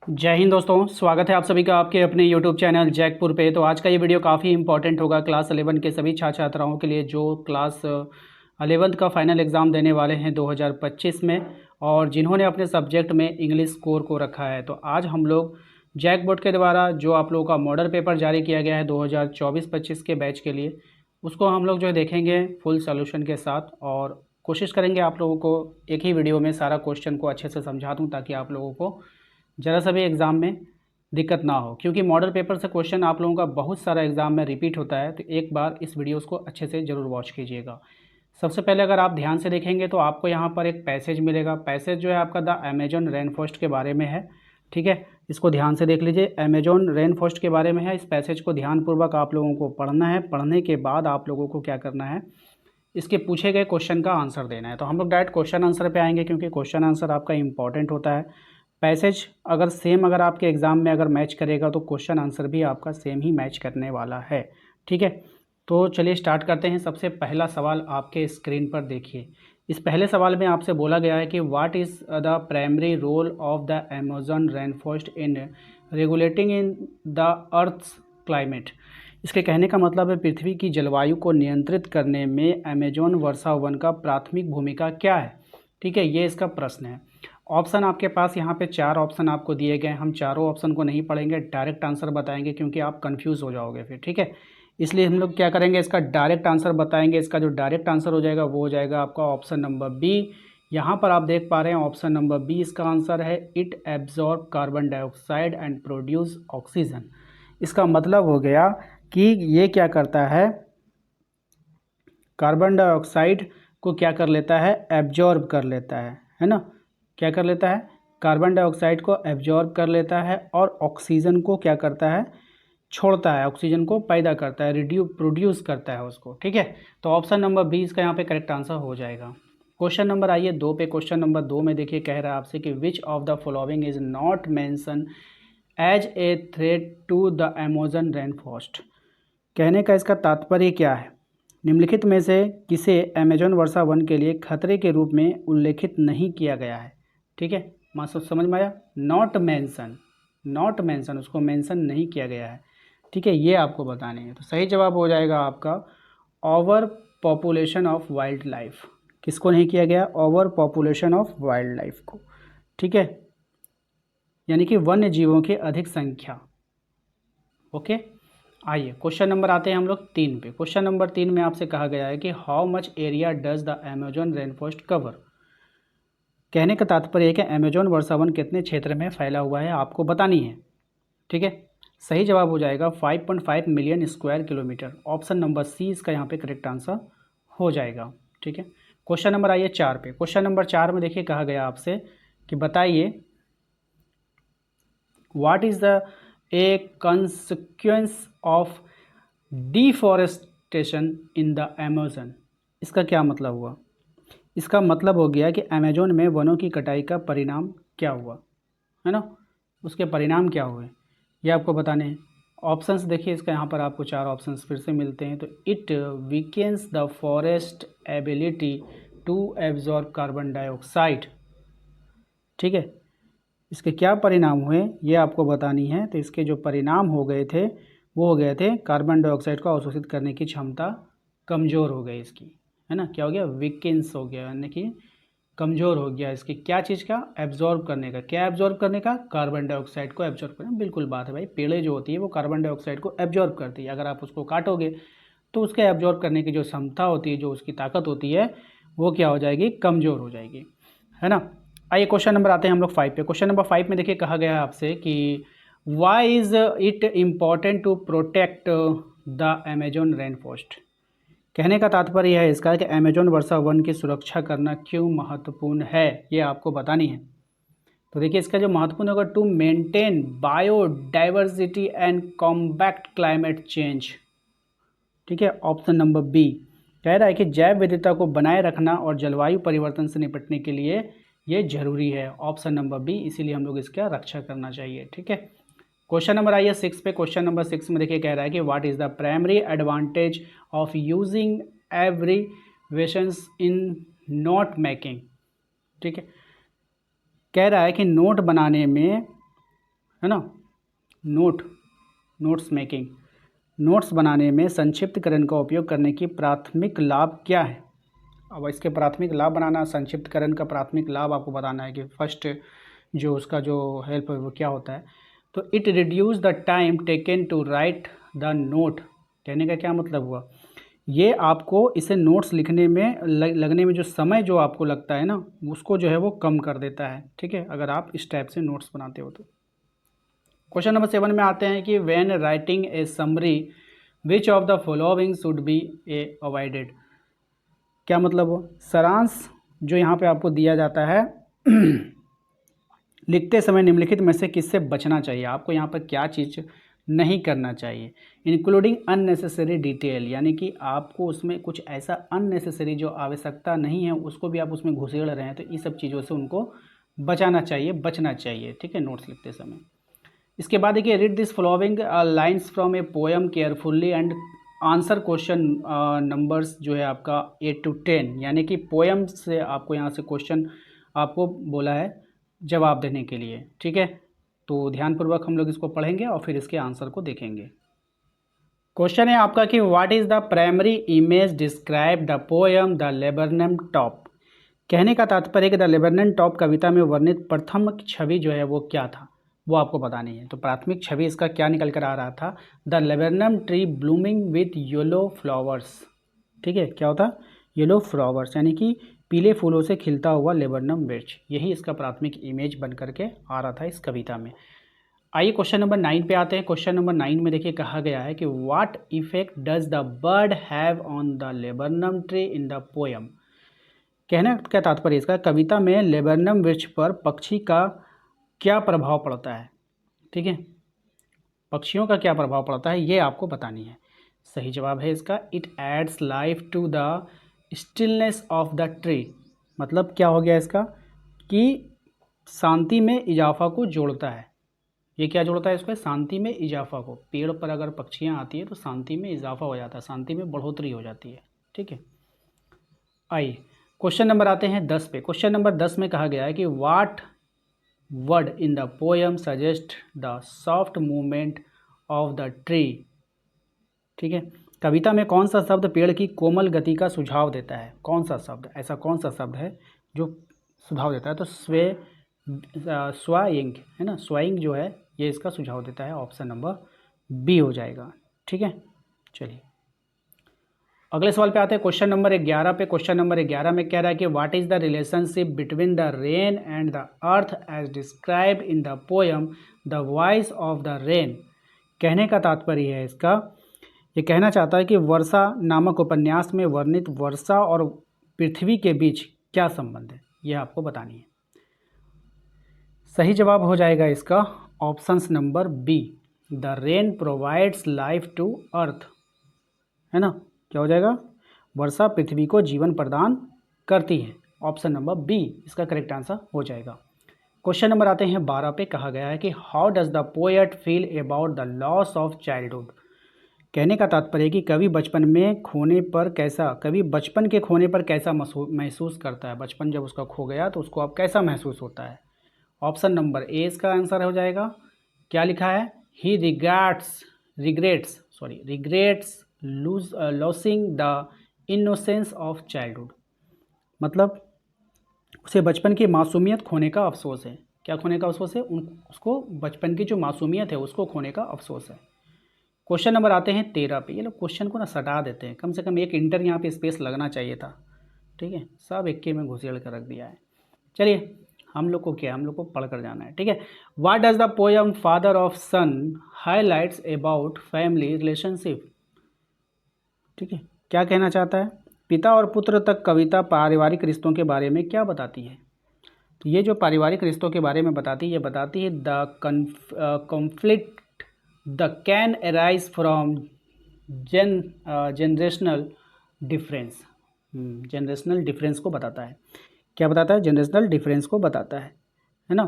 जय हिंद दोस्तों, स्वागत है आप सभी का आपके अपने YouTube चैनल जैकपुर पे। तो आज का ये वीडियो काफ़ी इंपॉर्टेंट होगा क्लास 11 के सभी छात्र छात्राओं के लिए जो क्लास 11th का फाइनल एग्ज़ाम देने वाले हैं 2025 में, और जिन्होंने अपने सब्जेक्ट में इंग्लिश स्कोर को रखा है। तो आज हम लोग जैक बोर्ड के द्वारा जो आप लोगों का मॉडल पेपर जारी किया गया है 2024-25 के बैच के लिए, उसको हम लोग जो है देखेंगे फुल सोल्यूशन के साथ, और कोशिश करेंगे आप लोगों को एक ही वीडियो में सारा क्वेश्चन को अच्छे से समझा दूँ ताकि आप लोगों को ज़रा सा भी एग्ज़ाम में दिक्कत ना हो। क्योंकि मॉडल पेपर से क्वेश्चन आप लोगों का बहुत सारा एग्ज़ाम में रिपीट होता है, तो एक बार इस वीडियोस को अच्छे से ज़रूर वॉच कीजिएगा। सबसे पहले अगर आप ध्यान से देखेंगे तो आपको यहाँ पर एक पैसेज मिलेगा। पैसेज जो है आपका द अमेजन रेन फॉरेस्ट के बारे में है। ठीक है, इसको ध्यान से देख लीजिए। अमेजन रेन फॉरेस्ट के बारे में है। इस पैसेज को ध्यानपूर्वक आप लोगों को पढ़ना है। पढ़ने के बाद आप लोगों को क्या करना है, इसके पूछे गए क्वेश्चन का आंसर देना है। तो हम लोग डायरेक्ट क्वेश्चन आंसर पे आएंगे क्योंकि क्वेश्चन आंसर आपका इंपॉर्टेंट होता है। पैसेज अगर सेम अगर आपके एग्ज़ाम में अगर मैच करेगा तो क्वेश्चन आंसर भी आपका सेम ही मैच करने वाला है। ठीक है, तो चलिए स्टार्ट करते हैं। सबसे पहला सवाल आपके स्क्रीन पर देखिए। इस पहले सवाल में आपसे बोला गया है कि what is the primary role of the Amazon rain forest in regulating in the earth's climate. इसके कहने का मतलब है पृथ्वी की जलवायु को नियंत्रित करने में अमेजोन वर्षा वन का प्राथमिक भूमिका क्या है। ठीक है, ये इसका प्रश्न है। ऑप्शन आपके पास यहाँ पे 4 ऑप्शन आपको दिए गए हैं। हम चारों ऑप्शन को नहीं पढ़ेंगे, डायरेक्ट आंसर बताएंगे क्योंकि आप कंफ्यूज हो जाओगे फिर। ठीक है, इसलिए हम लोग क्या करेंगे, इसका डायरेक्ट आंसर बताएंगे। इसका जो डायरेक्ट आंसर हो जाएगा वो हो जाएगा आपका ऑप्शन नंबर बी। यहाँ पर आप देख पा रहे हैं ऑप्शन नंबर बी इसका आंसर है। It absorb carbon dioxide and produce oxygen. इसका मतलब हो गया कि ये क्या करता है, कार्बन डाइऑक्साइड को क्या कर लेता है, एब्जॉर्ब कर लेता है ना। क्या कर लेता है, कार्बन डाइऑक्साइड को एब्जॉर्ब कर लेता है और ऑक्सीजन को क्या करता है, छोड़ता है, ऑक्सीजन को पैदा करता है, प्रोड्यूस करता है उसको। ठीक है, तो ऑप्शन नंबर बी इसका यहाँ पे करेक्ट आंसर हो जाएगा। क्वेश्चन नंबर आइए 2 पे। क्वेश्चन नंबर 2 में देखिए कह रहा है आपसे कि which of the following is not mention as a threat to the Amazon rain forest. कहने का इसका तात्पर्य क्या है, निम्नलिखित में से किसे अमेजन वर्षा वन के लिए खतरे के रूप में उल्लेखित नहीं किया गया है। ठीक है, मास्टर समझ में आया। नॉट मेंशन, नॉट मेंशन, उसको मेंशन नहीं किया गया है। ठीक है, ये आपको बताने हैं। तो सही जवाब हो जाएगा आपका over population of wild life. किसको नहीं किया गया, over population of wild life को। ठीक है, यानी कि वन्य जीवों की अधिक संख्या। ओके, आइए क्वेश्चन नंबर आते हैं हम लोग 3 पे। क्वेश्चन नंबर 3 में आपसे कहा गया है कि how much area does the Amazon rain forest cover. कहने का तात्पर्य है कि अमेजन वर्षा वन कितने क्षेत्र में फैला हुआ है आपको बतानी है। ठीक है, सही जवाब हो जाएगा 5.5 million square kilometre. Option number C इसका यहाँ पे करेक्ट आंसर हो जाएगा। ठीक है, क्वेश्चन नंबर आइए 4 पे। क्वेश्चन नंबर 4 में देखिए कहा गया आपसे कि बताइए what is the A consequence of deforestation in the Amazon. इसका क्या मतलब हुआ, इसका मतलब हो गया कि अमेजोन में वनों की कटाई का परिणाम क्या हुआ, है ना, उसके परिणाम क्या हुए, ये आपको बताने हैं। ऑप्शंस देखिए, इसका यहाँ पर आपको 4 ऑप्शंस फिर से मिलते हैं। तो it weakens the forest ability to absorb carbon dioxide. ठीक है, इसके क्या परिणाम हुए ये आपको बतानी है। तो इसके जो परिणाम हो गए थे वो हो गए थे कार्बन डाइऑक्साइड को अवशोषित करने की क्षमता कमज़ोर हो गई इसकी, है ना। क्या हो गया, वीकेंस हो गया, यानी कि कमज़ोर हो गया इसकी क्या चीज़ का, एब्जॉर्ब करने का। क्या एब्जॉर्ब करने का, कार्बन डाइऑक्साइड को एब्जॉर्ब करना। बिल्कुल बात है भाई, पेड़ें जो होती है वो कार्बन डाइऑक्साइड को एब्जॉर्ब करती है। अगर आप उसको काटोगे तो उसके एब्जॉर्ब करने की जो क्षमता होती है, जो उसकी ताकत होती है, वो क्या हो जाएगी, कमज़ोर हो जाएगी, है ना। आइए क्वेश्चन नंबर आते हैं हम लोग 5 पे। क्वेश्चन नंबर 5 में देखिए कहा गया है आपसे कि why is it important to protect the Amazon rain forest. कहने का तात्पर्य है इसका कि अमेजोन वर्षा वन की सुरक्षा करना क्यों महत्वपूर्ण है, ये आपको बतानी है। तो देखिए इसका जो महत्वपूर्ण होगा, to maintain biodiversity and combat climate change. ठीक है, ऑप्शन नंबर बी कह रहा है कि जैव विविधता को बनाए रखना और जलवायु परिवर्तन से निपटने के लिए ये जरूरी है। ऑप्शन नंबर बी, इसीलिए हम लोग इसका रक्षा करना चाहिए। ठीक है, क्वेश्चन नंबर आइए 6 पे। क्वेश्चन नंबर 6 में देखिए कह रहा है कि what is the primary advantage of using abbreviations in note making. ठीक है, कह रहा है कि नोट बनाने में है ना। नोट्स मेकिंग, नोट्स बनाने में संक्षिप्तकरण का उपयोग करने की प्राथमिक लाभ क्या है। अब इसके प्राथमिक लाभ बनाना, संक्षिप्तकरण का प्राथमिक लाभ आपको बताना है कि फर्स्ट जो उसका जो हेल्प है वो क्या होता है। तो it reduce the time taken to write the note. कहने का क्या मतलब हुआ, ये आपको इसे नोट्स लिखने में लगने में जो समय जो आपको लगता है ना, उसको जो है वो कम कर देता है। ठीक है, अगर आप इस टाइप से नोट्स बनाते हो तो। क्वेश्चन नंबर 7 में आते हैं कि when writing A summary which of the following should B A avoided. क्या मतलब हो, सारांश जो यहाँ पे आपको दिया जाता है लिखते समय निम्नलिखित में से किससे बचना चाहिए। आपको यहाँ पर क्या चीज़ नहीं करना चाहिए। इंक्लूडिंग अननेसेसरी डिटेल, यानी कि आपको उसमें कुछ ऐसा अननेसेसरी जो आवश्यकता नहीं है उसको भी आप उसमें घुसेड़ रहे हैं, तो ये सब चीज़ों से उनको बचाना चाहिए, बचना चाहिए। ठीक है, नोट्स लिखते समय। इसके बाद देखिए, read this following lines from a poem carefully and answer question numbers जो है आपका 8 to 10, यानी कि पोएम से आपको यहाँ से क्वेश्चन आपको बोला है जवाब देने के लिए। ठीक है, तो ध्यानपूर्वक हम लोग इसको पढ़ेंगे और फिर इसके आंसर को देखेंगे। क्वेश्चन है आपका कि what is the primary image describe the poem the laburnum top. कहने का तात्पर्य कि द लेबरनम टॉप कविता में वर्णित प्रथम छवि जो है वो क्या था, वो आपको बतानी है। तो प्राथमिक छवि इसका क्या निकल कर आ रहा था, the laburnum tree blooming with yellow flowers. ठीक है, क्या होता, येलो फ्लावर्स, यानी कि पीले फूलों से खिलता हुआ लेबरनम वृक्ष, यही इसका प्राथमिक इमेज बन करके आ रहा था इस कविता में। आइए क्वेश्चन नंबर 9 पे आते हैं। क्वेश्चन नंबर 9 में देखिए कहा गया है कि what effect does the bird have on the laburnum tree in the poem. कहने का तात्पर्य इसका, कविता में लेबरनम वृक्ष पर पक्षी का क्या प्रभाव पड़ता है। ठीक है, पक्षियों का क्या प्रभाव पड़ता है ये आपको बतानी है। सही जवाब है इसका, it adds life to the stillness of the tree. मतलब क्या हो गया इसका, कि शांति में इजाफा को जोड़ता है। ये क्या जोड़ता है इसको, शांति में इजाफा को। पेड़ पर अगर पक्षियाँ आती है तो शांति में इजाफा हो जाता है, शांति में बढ़ोतरी हो जाती है। ठीक है, आइए क्वेश्चन नंबर आते हैं 10 पे। क्वेश्चन नंबर 10 में कहा गया है कि what word in the poem suggest the soft movement of the tree. ठीक है, कविता में कौन सा शब्द पेड़ की कोमल गति का सुझाव देता है। कौन सा शब्द, ऐसा कौन सा शब्द है जो सुझाव देता है। तो स्वाइंग है ना, स्वाइंग जो है ये इसका सुझाव देता है। ऑप्शन नंबर बी हो जाएगा। ठीक है, चलिए अगले सवाल पे आते हैं। क्वेश्चन नंबर 11 पे। क्वेश्चन नंबर 11 में कह रहा है कि what is the relationship between the rain and the earth as describe in the poem the voice of the rain. कहने का तात्पर्य है इसका, ये कहना चाहता है कि वर्षा नामक उपन्यास में वर्णित वर्षा और पृथ्वी के बीच क्या संबंध है, यह आपको बतानी है। सही जवाब हो जाएगा इसका options number B, the rain provides life to earth. है ना, क्या हो जाएगा, वर्षा पृथ्वी को जीवन प्रदान करती है। ऑप्शन नंबर बी इसका करेक्ट आंसर हो जाएगा। क्वेश्चन नंबर आते हैं 12 पे। कहा गया है कि how does the poet feel about the loss of childhood. कहने का तात्पर्य कि कवि बचपन के खोने पर कैसा महसूस करता है। बचपन जब उसका खो गया तो उसको अब कैसा महसूस होता है। ऑप्शन नंबर ए इसका आंसर हो जाएगा। क्या लिखा है, he regrets losing the innocence of childhood. मतलब उसे बचपन की मासूमियत खोने का अफसोस है। क्या खोने का अफसोस है, उसको बचपन की जो मासूमियत है उसको खोने का अफसोस है। क्वेश्चन नंबर आते हैं 13 पे। ये लोग क्वेश्चन को ना सटा देते हैं, कम से कम एक इंटर यहाँ पे स्पेस लगना चाहिए था। ठीक है, सब इक्के में घुसेड़ कर रख दिया है। चलिए हम लोग को क्या, हम लोग को पढ़ कर जाना है। ठीक है, what does the poem father of son highlights about family relationship. ठीक है, क्या कहना चाहता है, पिता और पुत्र तक कविता पारिवारिक रिश्तों के बारे में क्या बताती है। तो ये जो पारिवारिक रिश्तों के बारे में बताती है, ये बताती है the conflict the can arise from generational difference. Generational difference को बताता है। क्या बताता है, जनरेशनल डिफरेंस को बताता है ना।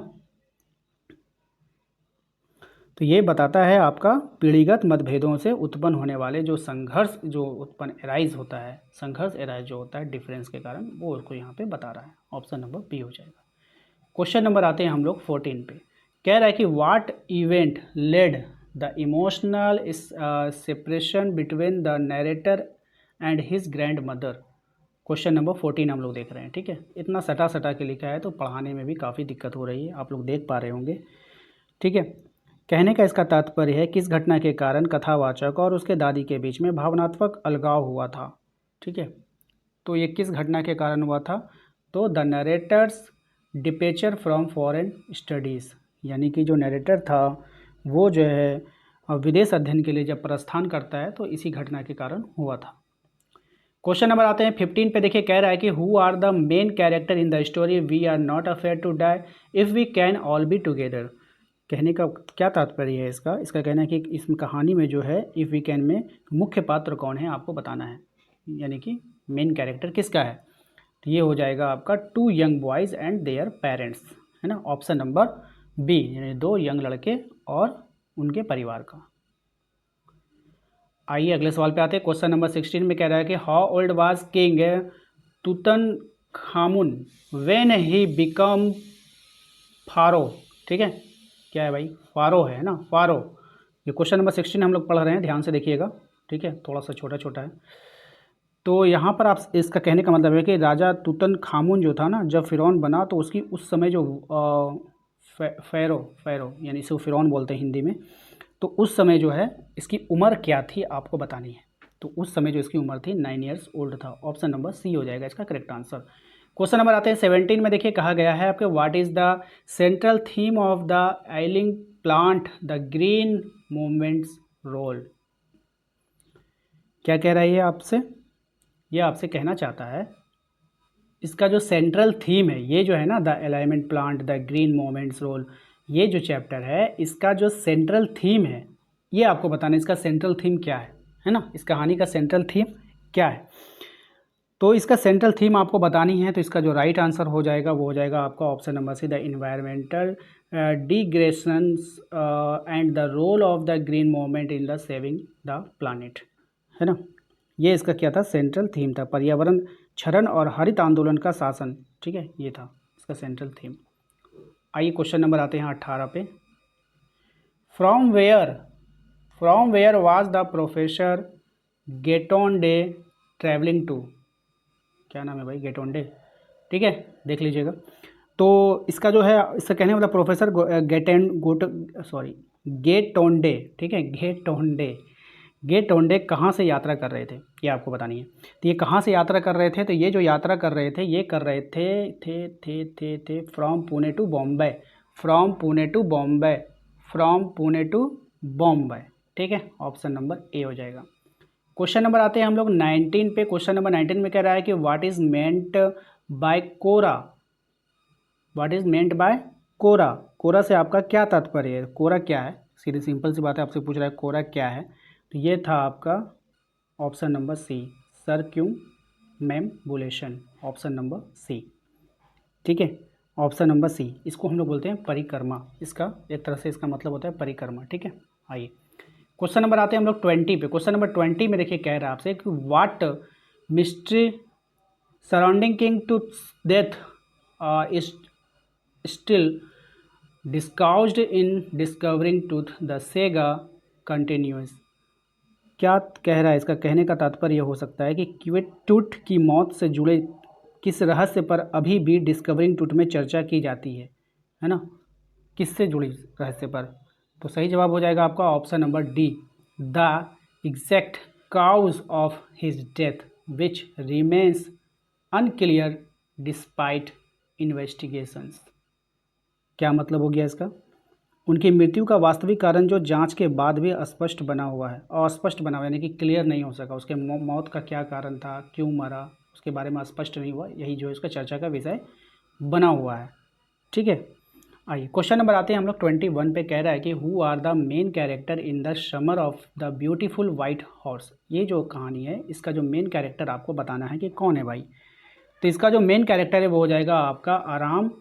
तो ये बताता है आपका पीढ़ीगत मतभेदों से उत्पन्न होने वाले जो संघर्ष जो उत्पन्न एराइज होता है, संघर्ष एराइज जो होता है डिफरेंस के कारण, वो उसको यहाँ पे बता रहा है। ऑप्शन नंबर बी हो जाएगा। क्वेश्चन नंबर आते हैं हम लोग 14 पे। कह रहा है कि what event led the emotional separation between the narrator and his grandmother. Question number 14 हम लोग देख रहे हैं। ठीक है, इतना सटा सटा के लिखा है तो पढ़ाने में भी काफ़ी दिक्कत हो रही है, आप लोग देख पा रहे होंगे। ठीक है, कहने का इसका तात्पर्य है किस घटना के कारण कथावाचक और उसके दादी के बीच में भावनात्मक अलगाव हुआ था। ठीक है, तो ये किस घटना के कारण हुआ था, तो the narrator's departure from foreign studies, यानी कि जो नरेटर था वो जो है विदेश अध्ययन के लिए जब प्रस्थान करता है तो इसी घटना के कारण हुआ था। क्वेश्चन नंबर आते हैं 15 पे। देखिए, कह रहा है कि who are the main character in the story we are not afraid to die if we can all be together. कहने का क्या तात्पर्य है इसका, इसका कहना है कि इस कहानी में जो है इफ़ वी कैन में मुख्य पात्र कौन है आपको बताना है, यानी कि मेन कैरेक्टर किसका है। तो ये हो जाएगा आपका 2 young boys and their parents, है ना, ऑप्शन नंबर बी, यानी 2 यंग लड़के और उनके परिवार का। आइए अगले सवाल पे आते हैं। क्वेश्चन नंबर 16 में कह रहा है कि how old was King Tutankhamun when he become pharaoh. ठीक है, क्या है भाई, फारो है ना, फारो। ये क्वेश्चन नंबर 16 हम लोग पढ़ रहे हैं, ध्यान से देखिएगा। ठीक है, थोड़ा सा छोटा छोटा है। तो यहाँ पर आप इसका कहने का मतलब है कि राजा तुतनखामुन जो था ना, जब फ़िरौन बना तो उसकी उस समय जो फ़ैरो यानी इसे फ़िरौन बोलते हैं हिंदी में, तो उस समय जो है इसकी उम्र क्या थी आपको बतानी है। तो उस समय जो इसकी उम्र थी 9 ईयर्स ओल्ड था। ऑप्शन नंबर सी हो जाएगा इसका करेक्ट आंसर। क्वेश्चन नंबर आते हैं 17 में। देखिए, कहा गया है आपके what is the central theme of the ailing planet the green movement's role. क्या कह रहा है ये आपसे, ये आपसे कहना चाहता है इसका जो सेंट्रल थीम है, ये जो है ना the alignment plant the green moments role, ये जो चैप्टर है इसका जो सेंट्रल थीम है ये आपको बताना है इसका सेंट्रल थीम क्या है ना, इस कहानी का सेंट्रल थीम क्या है। तो इसका सेंट्रल थीम आपको बतानी है, तो इसका जो राइट आंसर हो जाएगा वो हो जाएगा आपका option number C, the environmental degradations and the role of the green movement in the saving the planet, है ना। ये इसका क्या था, सेंट्रल थीम था, पर्यावरण क्षरण और हरित आंदोलन का शासन। ठीक है, ये था इसका सेंट्रल थीम। आइए क्वेश्चन नंबर आते हैं 18 पे। From where was the professor Gaitonde travelling to. क्या नाम है भाई, गेटोंडे। ठीक है, देख लीजिएगा। तो इसका जो है इसका कहने वाला प्रोफेसर गेटोंडे। ठीक है, गेटोंडे कहाँ से यात्रा कर रहे थे ये आपको बतानी है। तो ये कहाँ से यात्रा कर रहे थे, तो ये जो यात्रा कर रहे थे ये कर रहे थे from Pune to Bombay, from Pune to Bombay. ठीक है, ऑप्शन नंबर ए हो जाएगा। क्वेश्चन नंबर आते हैं हम लोग 19 पे। क्वेश्चन नंबर 19 में कह रहा है कि what is meant by kora. What is meant by kora, kora से आपका क्या तात्पर्य है, कोरा क्या है, सीधी सिंपल सी बात है, आपसे पूछ रहा है कोरा क्या है। तो ये था आपका option number C, circumambulation, option number C. ठीक है, ऑप्शन नंबर सी, इसको हम लोग बोलते हैं परिक्रमा, इसका एक तरह से इसका मतलब होता है परिक्रमा। ठीक है, आइए क्वेश्चन नंबर आते हैं हम लोग 20 पे। क्वेश्चन नंबर 20 में देखिए कह रहा है आपसे कि what mystery surrounding King Tut's death is still discussed in discovering Tut the saga continues. क्या कह रहा है, इसका कहने का तात्पर्य हो सकता है कि क्विट टूथ की मौत से जुड़े किस रहस्य पर अभी भी डिस्कवरिंग टूथ में चर्चा की जाती है ना, किससे जुड़ी रहस्य पर। तो सही जवाब हो जाएगा आपका option number D, the exact cause of his death which remains unclear despite investigations. क्या मतलब हो गया इसका, उनकी मृत्यु का वास्तविक कारण जो जांच के बाद भी अस्पष्ट बना हुआ है, अस्पष्ट बना हुआ यानी कि क्लियर नहीं हो सका, उसके मौत का क्या कारण था, क्यों मरा, उसके बारे में स्पष्ट नहीं हुआ, यही जो है इसका चर्चा का विषय बना हुआ है। ठीक है, आइए क्वेश्चन नंबर आते हैं हम लोग 21 पे। कह रहा है कि who are the main character in the summer of the beautiful white horse. ये जो कहानी है इसका जो मेन कैरेक्टर आपको बताना है कि कौन है भाई। तो इसका जो मेन कैरेक्टर है वो हो जाएगा आपका आराम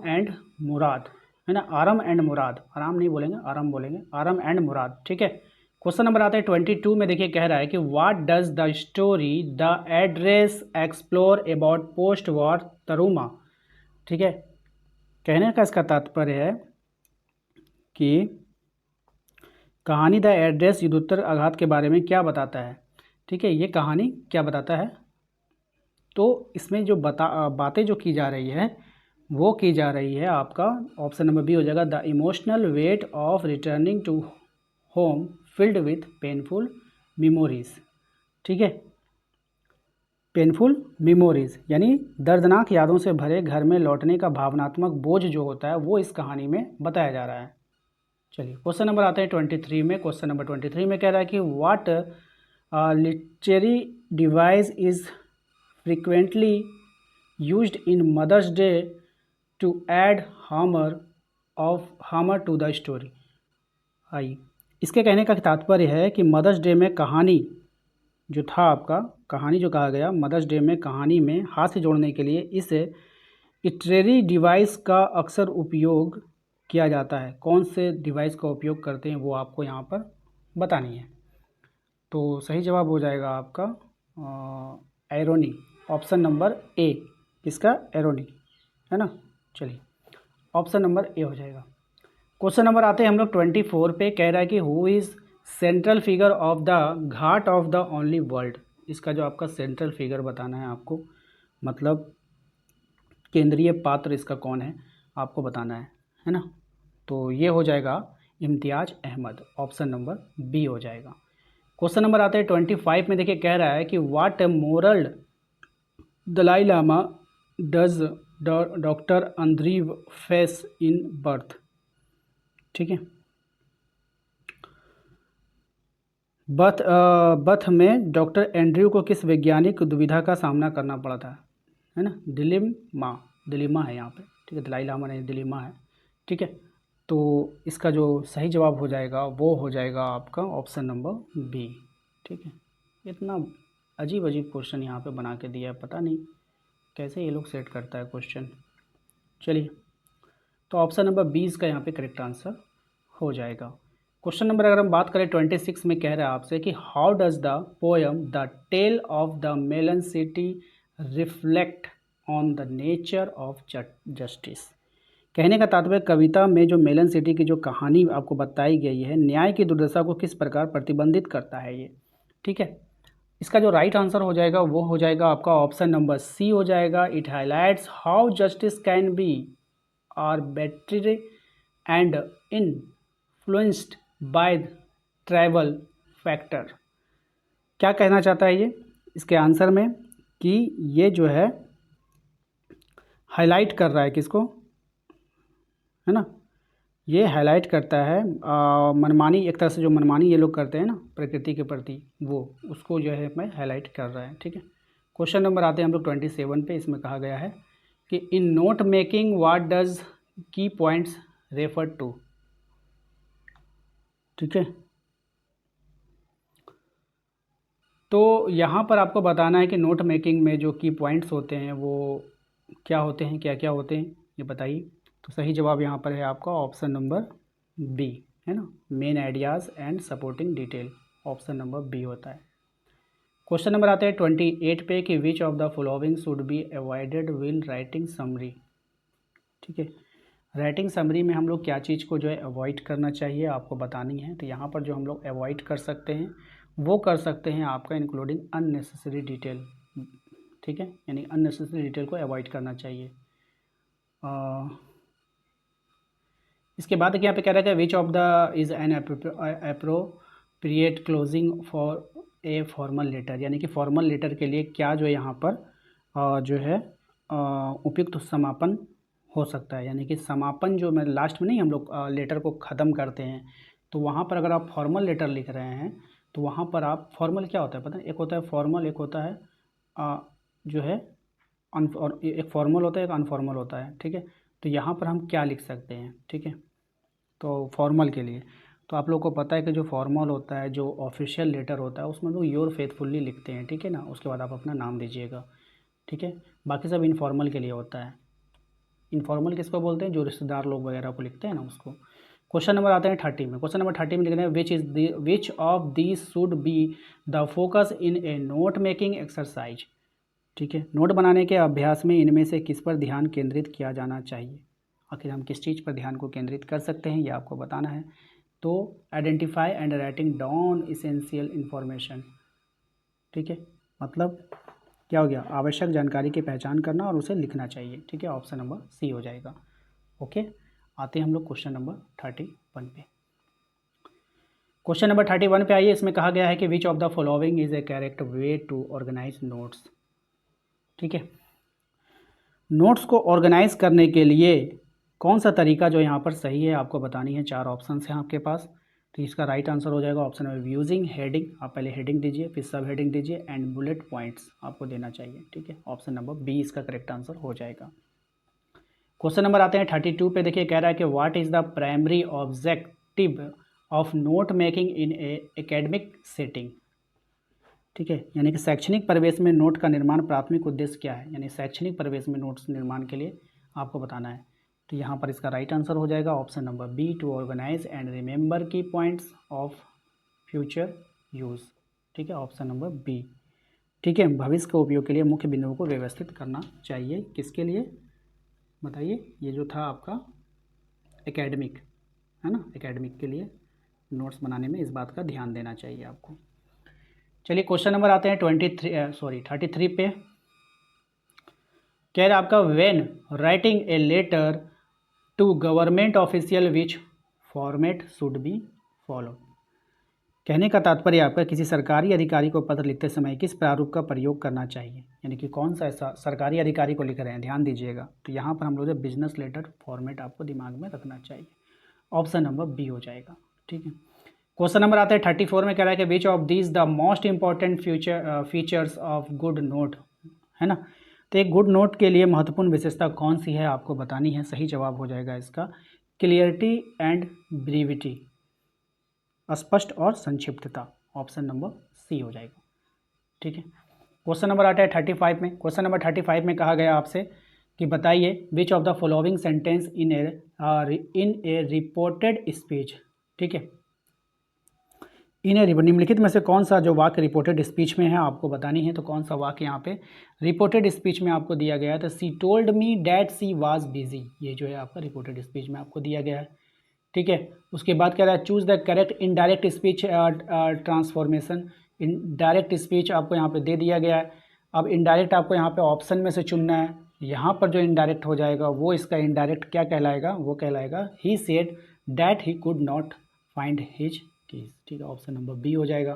एंड मुराद, है ना, आराम एंड मुराद, आराम नहीं बोलेंगे आराम बोलेंगे, आराम एंड मुराद। ठीक है, क्वेश्चन नंबर आता है 22 में। देखिए कह रहा है कि what does the story the address explore about post war trauma. ठीक है, कहने का इसका तात्पर्य है कि कहानी द एड्रेस युद्धोत्तर आघात के बारे में क्या बताता है। ठीक है, ये कहानी क्या बताता है। तो इसमें जो बातें जो की जा रही है वो की जा रही है आपका ऑप्शन नंबर बी हो जाएगा, the emotional weight of returning to home filled with painful memories. ठीक है, पेनफुल मेमोरीज यानी दर्दनाक यादों से भरे घर में लौटने का भावनात्मक बोझ जो होता है वो इस कहानी में बताया जा रहा है। चलिए क्वेश्चन नंबर आते हैं 23 में। क्वेश्चन नंबर 23 में कह रहा है कि what literary device is frequently used in Mother's Day to add humour to the story. I, इसके कहने का तात्पर्य है कि मदर्स डे में कहानी जो था आपका, कहानी जो कहा गया मदर्स डे में कहानी में हास्य जोड़ने के लिए इस लिटरेरी डिवाइस का अक्सर उपयोग किया जाता है। कौन से डिवाइस का उपयोग करते हैं वो आपको यहाँ पर बतानी है। तो सही जवाब हो जाएगा आपका एरोनी, ऑप्शन नंबर ए। किसका? एरोनी, है ना। चलिए ऑप्शन नंबर ए हो जाएगा। क्वेश्चन नंबर आते हैं हम लोग 24 पे। कह रहा है कि who is central figure of the Ghat of the only world. इसका जो आपका सेंट्रल फिगर बताना है आपको, मतलब केंद्रीय पात्र इसका कौन है आपको बताना है ना। तो ये हो जाएगा इम्तियाज़ अहमद, ऑप्शन नंबर बी हो जाएगा। क्वेश्चन नंबर आते हैं 25 में। देखिए कह रहा है कि what moral dilemma does Doctor Andrew face in Birth. ठीक है, बर्थ में डॉक्टर एंड्रयू को किस वैज्ञानिक दुविधा का सामना करना पड़ा था, है ना। दिलिमा है यहाँ पे। ठीक है, दलाई लामा नहीं, दिलिमा है। ठीक है, तो इसका जो सही जवाब हो जाएगा वो हो जाएगा आपका ऑप्शन नंबर बी। ठीक है, इतना अजीब अजीब क्वेश्चन यहाँ पे बना के दिया है, पता नहीं कैसे ये लोग सेट करता है क्वेश्चन। चलिए, तो ऑप्शन नंबर 20 का यहाँ पे करेक्ट आंसर हो जाएगा। क्वेश्चन नंबर अगर हम बात करें 26 में, कह रहा है आपसे कि how does the poem the tale of the melon city reflect on the nature of justice. कहने का तात्पर्य कविता में जो मेलन सिटी की जो कहानी आपको बताई गई है न्याय की दुर्दशा को किस प्रकार प्रतिबंधित करता है ये। ठीक है, इसका जो राइट आंसर हो जाएगा वो हो जाएगा आपका ऑप्शन नंबर सी हो जाएगा। It highlights how justice can be arbitrary and influenced by tribal factor. क्या कहना चाहता है ये इसके आंसर में कि ये जो है हाईलाइट कर रहा है किसको, है ना। ये हाईलाइट करता है मनमानी, एक तरह से जो मनमानी ये लोग करते हैं ना प्रकृति के प्रति, वो उसको जो है मैं हाईलाइट कर रहा है। ठीक है, क्वेश्चन नंबर आते हैं हम लोग 27 पे। इसमें कहा गया है कि in note making what does की पॉइंट्स रेफर टू। ठीक है, तो यहाँ पर आपको बताना है कि नोट मेकिंग में जो की पॉइंट्स होते हैं वो क्या होते हैं, क्या क्या होते हैं ये बताइए। तो सही जवाब यहाँ पर है आपका ऑप्शन नंबर बी, है ना। Main ideas and supporting detail, option number B होता है। क्वेश्चन नंबर आते हैं 28 पे कि which of the following should be avoided while writing summary. ठीक है, राइटिंग समरी में हम लोग क्या चीज़ को जो है अवॉइड करना चाहिए आपको बतानी है। तो यहाँ पर जो हम लोग अवॉइड कर सकते हैं वो कर सकते हैं आपका इंक्लूडिंग अननेसेसरी डिटेल। ठीक है, यानी अननेसेसरी डिटेल को अवॉइड करना चाहिए। इसके बाद यहाँ पे कह रहा है which of the is an appropriate closing for a formal letter, यानी कि फॉर्मल लेटर के लिए क्या जो यहाँ पर जो है उपयुक्त समापन हो सकता है। यानी कि समापन जो मैं लास्ट में नहीं हम लोग लेटर को ख़त्म करते हैं, तो वहाँ पर अगर आप फॉर्मल लेटर लिख रहे हैं तो वहाँ पर आप फॉर्मल क्या होता है पता है, एक होता है फॉर्मल, एक होता है जो है और एक फॉर्मल होता है, एक अनफॉर्मल होता है। ठीक है, तो यहाँ पर हम क्या लिख सकते हैं। ठीक है, तो फॉर्मल के लिए तो आप लोग को पता है कि जो फॉर्मल होता है, जो ऑफिशियल लेटर होता है, उसमें लोग योर फेथफुल्ली लिखते हैं। ठीक है ना, उसके बाद आप अपना नाम दीजिएगा। ठीक है, बाकी सब इनफॉर्मल के लिए होता है। इनफॉर्मल किसको बोलते हैं, जो रिश्तेदार लोग वगैरह को लिखते हैं ना, उसको। क्वेश्चन नंबर आते हैं 30 में। क्वेश्चन नंबर 30 में लिखते हैं which of these should be the focus in A note making exercise. ठीक है, नोट बनाने के अभ्यास में इनमें से किस पर ध्यान केंद्रित किया जाना चाहिए। आखिर हम किस चीज़ पर ध्यान को केंद्रित कर सकते हैं ये आपको बताना है। तो identify and writing down essential information, ठीक है, मतलब क्या हो गया, आवश्यक जानकारी की पहचान करना और उसे लिखना चाहिए, ठीक है, ऑप्शन नंबर सी हो जाएगा। ओके, आते हैं हम लोग क्वेश्चन नंबर 31 पे। क्वेश्चन नंबर 31 पे आइए। इसमें कहा गया है कि which of the following is a correct way to organise notes, ठीक है, नोट्स को ऑर्गेनाइज करने के लिए कौन सा तरीका जो यहाँ पर सही है आपको बतानी है। 4 ऑप्शन हैं आपके पास, तो इसका राइट आंसर हो जाएगा ऑप्शन नंबर यूजिंग हेडिंग। आप पहले हेडिंग दीजिए, फिर सब हेडिंग दीजिए एंड बुलेट पॉइंट्स आपको देना चाहिए, ठीक है, ऑप्शन नंबर बी इसका करेक्ट आंसर हो जाएगा। क्वेश्चन नंबर आते हैं 32 पे। देखिए कह रहा है कि what is the primary objective of note making in A academic setting, ठीक है, यानी कि शैक्षणिक परिवेश में नोट का निर्माण प्राथमिक उद्देश्य क्या है, यानी शैक्षणिक परिवेश में नोट्स निर्माण के लिए आपको बताना है। तो यहाँ पर इसका राइट आंसर हो जाएगा option number B, to organise and remember key points of future use, ठीक है, ऑप्शन नंबर बी, ठीक है, भविष्य के उपयोग के लिए मुख्य बिंदुओं को व्यवस्थित करना चाहिए। किसके लिए बताइए, ये जो था आपका एकेडमिक है ना, एकेडमिक के लिए नोट्स बनाने में इस बात का ध्यान देना चाहिए आपको। चलिए क्वेश्चन नंबर आते हैं 33 पे। कह रहा आपका when writing a letter to government official which format should be follow, कहने का तात्पर्य आपका किसी सरकारी अधिकारी को पत्र लिखते समय किस प्रारूप का प्रयोग करना चाहिए, यानी कि कौन सा ऐसा सरकारी अधिकारी को लिख रहे हैं, ध्यान दीजिएगा। तो यहाँ पर हम लोग बिजनेस लेटर फॉर्मेट आपको दिमाग में रखना चाहिए, ऑप्शन नंबर बी हो जाएगा, ठीक है। क्वेश्चन नंबर आता है 34 में, कह रहा है कि which of these the most important features of good note, है ना, तो एक गुड नोट के लिए महत्वपूर्ण विशेषता कौन सी है आपको बतानी है। सही जवाब हो जाएगा इसका क्लियरिटी एंड ब्रीविटी, स्पष्ट और संक्षिप्तता, ऑप्शन नंबर सी हो जाएगा, ठीक है। क्वेश्चन नंबर आता है 35 में। क्वेश्चन नंबर 35 में कहा गया आपसे कि बताइए विच of the following sentence in A reported speech, ठीक है, निम्नलिखित में से कौन सा जो वाक्य रिपोर्टेड स्पीच में है आपको बतानी है। तो कौन सा वाक्य यहाँ पे रिपोर्टेड स्पीच में आपको दिया गया है, तो सी told me that she was busy, ये जो है आपका रिपोर्टेड स्पीच में आपको दिया गया है, ठीक है। उसके बाद कह रहा है choose the correct indirect speech transformation, indirect speech आपको यहाँ पे दे दिया गया है। अब इनडायरेक्ट आपको यहाँ पे ऑप्शन में से चुनना है। यहाँ पर जो इनडायरेक्ट हो जाएगा वो इसका इनडायरेक्ट क्या कहलाएगा, वो कहलाएगा he said that he could not find his keys, ठीक है, ऑप्शन नंबर बी हो जाएगा।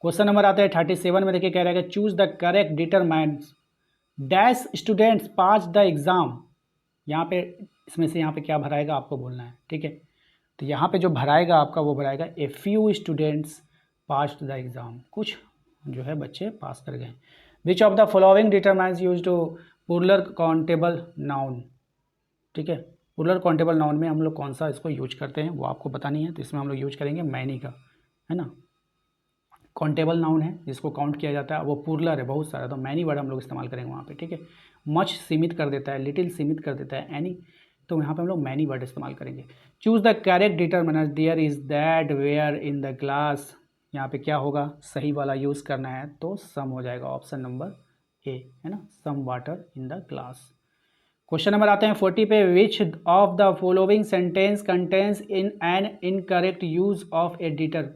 क्वेश्चन नंबर आता है 37 में। देखिए कह रहा है कि choose the correct determines dash students pass the exam, यहाँ पे इसमें से यहाँ पे क्या भराएगा आपको बोलना है, ठीक है। तो यहाँ पे जो भराएगा आपका वो भराएगा a few students passed the exam, कुछ जो है बच्चे पास कर गए। Which of the following determines use to plural countable noun, ठीक है, प्लूरल काउंटेबल नाउन में हम लोग कौन सा इसको यूज करते हैं वो आपको बतानी है। तो इसमें हम लोग यूज करेंगे मैनी का, है ना, काउंटेबल नाउन है जिसको काउंट किया जाता है, वो प्लूरल है बहुत सारा, तो मैनी वर्ड हम लोग इस्तेमाल करेंगे वहाँ पे, ठीक है। मच सीमित कर देता है, लिटिल सीमित कर देता है, एनी, तो यहाँ पे हम लोग मैनी वर्ड इस्तेमाल करेंगे। Choose the correct determiner there is that water in the glass, यहाँ पे क्या होगा, सही वाला यूज़ करना है तो सम हो जाएगा, ऑप्शन नंबर ए, है ना, some water in the glass. Question number आते हैं 40 पे। Which of the following sentence contains in an incorrect use of a determiner,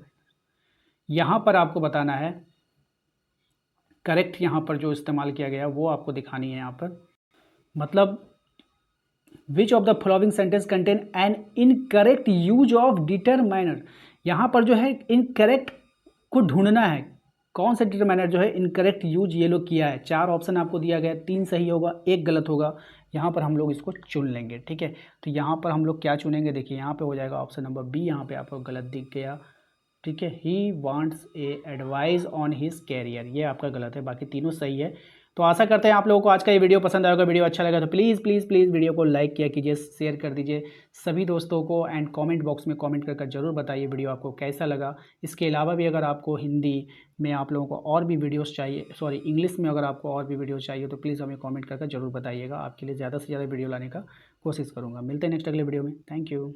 यहाँ पर आपको बताना है करेक्ट, यहाँ पर जो इस्तेमाल किया गया वो आपको दिखानी है यहाँ पर, मतलब विच of the following sentence contain N incorrect use of determiner, यहाँ पर जो है इनकरेक्ट को ढूंढना है, कौन सा डिटरमाइनर जो है इनकरेक्ट यूज ये लोग किया है। 4 ऑप्शन आपको दिया गया है, 3 सही होगा 1 गलत होगा, यहाँ पर हम लोग इसको चुन लेंगे, ठीक है। तो यहाँ पर हम लोग क्या चुनेंगे, देखिए यहाँ पे हो जाएगा ऑप्शन नंबर बी, यहाँ पे आपको गलत दिख गया, ठीक है। He wants a advice on his career, ये आपका गलत है, बाकी तीनों सही है। तो आशा करते हैं आप लोगों को आज का ये वीडियो पसंद आएगा। वीडियो अच्छा लगा तो प्लीज़ प्लीज़ प्लीज़ वीडियो को लाइक किया कीजिए, शेयर कर दीजिए सभी दोस्तों को, एंड कमेंट बॉक्स में कमेंट करके ज़रूर बताइए वीडियो आपको कैसा लगा। इसके अलावा भी अगर आपको हिंदी में आप लोगों को और भी वीडियोस चाहिए, सॉरी इंग्लिश में अगर आपको और भी वीडियो चाहिए तो प्लीज़ हमें कमेंट करके ज़रूर बताइएगा। आपके लिए ज़्यादा से ज़्यादा वीडियो लाने का कोशिश करूँगा। मिलते हैं नेक्स्ट अगले वीडियो में। Thank you.